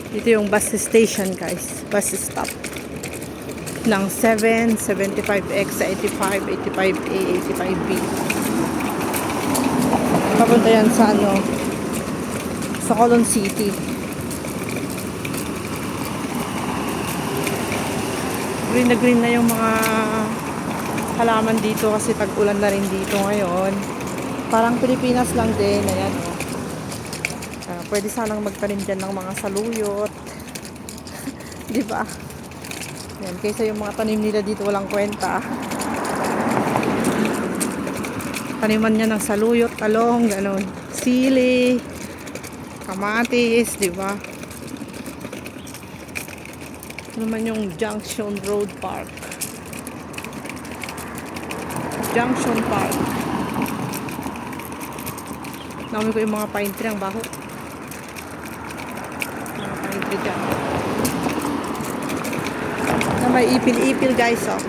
Dito yung bus station guys. Bus stop. Ng 7, 75X, 85, 85A, 85B. Papunta yan sa ano, sa Colon City. Green na yung mga halaman dito kasi tag-ulan na rin dito ngayon. Parang Pilipinas lang din. Ayan, oh. Pwede sanang magtanim dyan ng mga saluyot. Di ba? Yan, kaysa yung mga tanim nila dito walang kwenta. Taniman niya ng saluyot, talong, gano'n. Sili, kamatis, di ba? Ano naman yung Junction Road Park. Junction Park. Namin ko yung mga pine tree, ang baho. Mga pine tree dyan. Na may ipil-ipil guys, oh.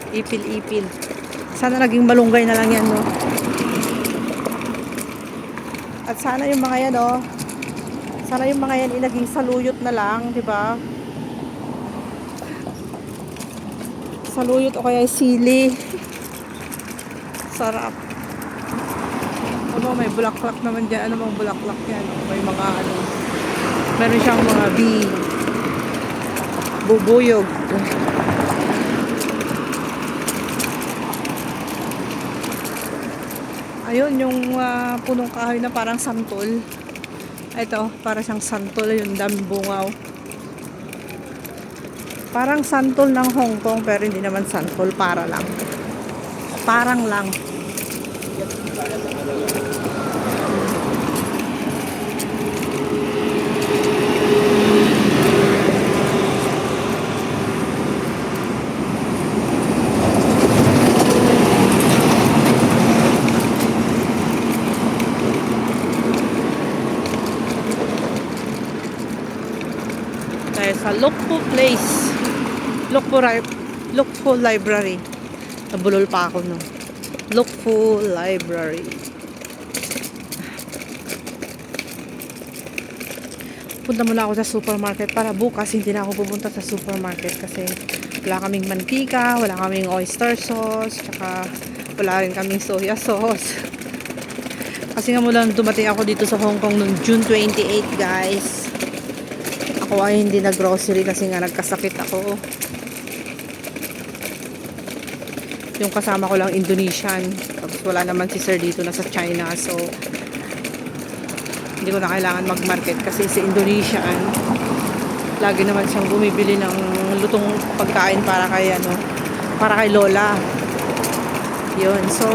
Ipil-ipil. Sana naging malunggay na lang yan, no? At sana yung mga yan, oh. Sana yung mga yan naging saluyot na lang, di ba? Saluyot o kaya sili. Sarap. Ano, may bulaklak naman dyan. Ano bang bulaklak yan? May mga ano. Meron siyang mga bee. Bubuyog. Ayun, yung punong kahoy na parang santol. Ito, para siyang santol. Yung daming bungaw. Parang santol ng Hong Kong, pero hindi naman santol. Para lang. Parang lang. Tayo sa Lukpo Place. Lukpo Library. Nabulol pa ako, no. Lukpo Library. Punta muna ako sa supermarket para bukas hindi na ako pupunta sa supermarket kasi wala kaming mantika, wala kaming oyster sauce, tsaka wala rin kaming soya sauce. Kasi nga mula dumating ako dito sa Hong Kong noong June 28, guys. Ako ay hindi nag-grocery kasi nga nagkasakit ako. Yung kasama ko lang Indonesian. Tapos wala naman si sir dito, nasa China. So, hindi ko na kailangan mag-market kasi si Indonesian, lagi naman siyang bumibili ng lutong pagkain para kay, ano, para kay Lola. Yun. So,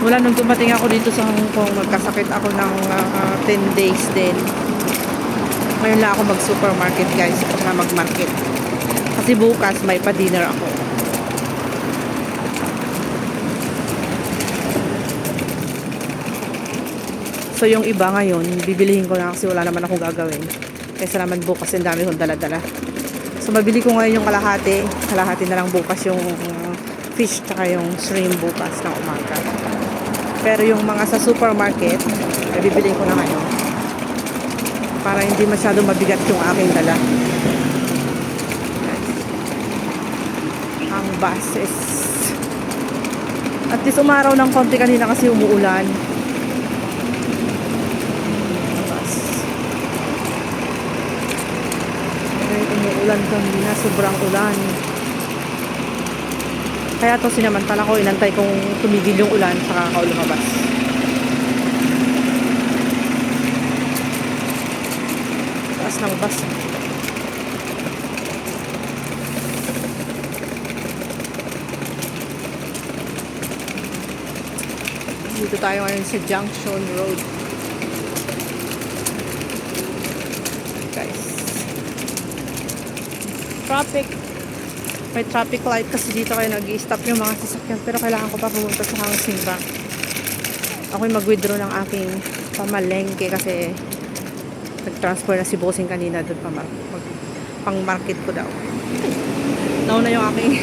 mula nung dumating ako dito sa Hong Kong, magkasakit ako ng 10 days din. Ngayon lang ako mag-supermarket, guys, at mag-market. Kasi bukas may pa-dinner ako. So yung iba ngayon, bibilihin ko na kasi wala naman akong gagawin. Kaysa naman bukas yung dami kong dala-dala. So mabili ko ngayon yung kalahati. Kalahati na lang bukas yung fish tsaka yung shrimp bukas ng umaga. Pero yung mga sa supermarket, ay bibilihin ko na ngayon. Para hindi masyado mabigat yung aking dala. Ang buses. At least umaraw ng konti kanina kasi umuulan. Umuulan kanina, sobrang ulan. Kaya to sinamantala ko, inantay kong tumigil yung ulan saka ako lumabas. Taas ng bus. Dito tayo ngayon sa Junction Road. Guys. Traffic. May traffic light kasi dito kaya nag-i-stop yung mga sasakyan. Pero kailangan ko pa pumunta sa Hang Seng Bank. Ako'y mag-withdraw ng aking pamalengke kasi nag-transfer na si bossing kanina doon pang market ko daw. Nauna yung aking